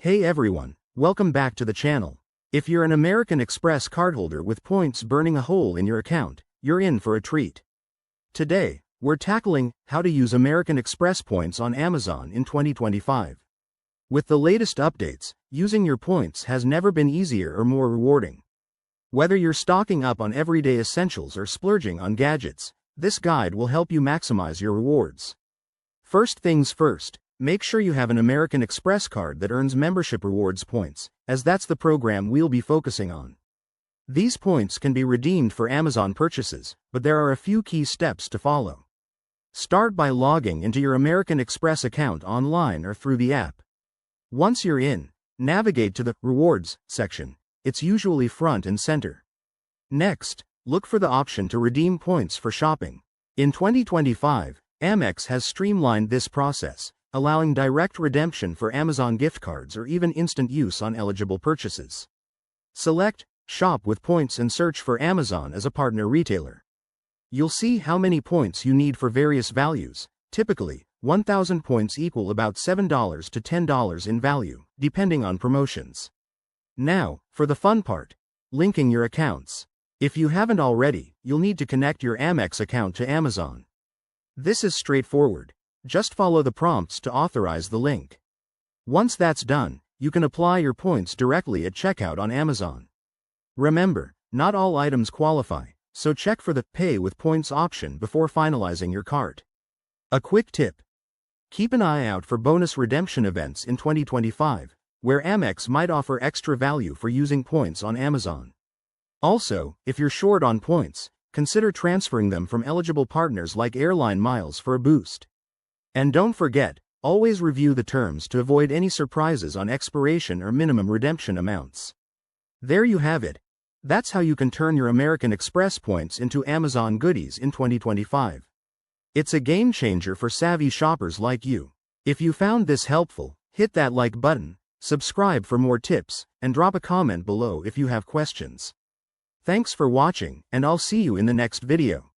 Hey everyone, welcome back to the channel. If you're an American Express cardholder with points burning a hole in your account, you're in for a treat. Today, we're tackling how to use American Express points on Amazon in 2025. With the latest updates, using your points has never been easier or more rewarding. Whether you're stocking up on everyday essentials or splurging on gadgets, this guide will help you maximize your rewards. First things first, make sure you have an American Express card that earns membership rewards points, as that's the program we'll be focusing on. These points can be redeemed for Amazon purchases, but there are a few key steps to follow. Start by logging into your American Express account online or through the app. Once you're in, navigate to the Rewards section. It's usually front and center. Next, look for the option to redeem points for shopping. In 2025, Amex has streamlined this process, allowing direct redemption for Amazon gift cards or even instant use on eligible purchases. Select Shop with Points and search for Amazon as a partner retailer. You'll see how many points you need for various values. Typically, 1,000 points equal about $7 to $10 in value, depending on promotions. Now, for the fun part, linking your accounts. If you haven't already, you'll need to connect your Amex account to Amazon. This is straightforward. Just follow the prompts to authorize the link. Once that's done, you can apply your points directly at checkout on Amazon. Remember, not all items qualify, so check for the Pay with Points option before finalizing your cart. A quick tip: keep an eye out for bonus redemption events in 2025, where Amex might offer extra value for using points on Amazon. Also, if you're short on points, consider transferring them from eligible partners like Airline Miles for a boost. And don't forget, always review the terms to avoid any surprises on expiration or minimum redemption amounts. There you have it. That's how you can turn your American Express points into Amazon goodies in 2025. It's a game changer for savvy shoppers like you. If you found this helpful, hit that like button, subscribe for more tips, and drop a comment below if you have questions. Thanks for watching, and I'll see you in the next video.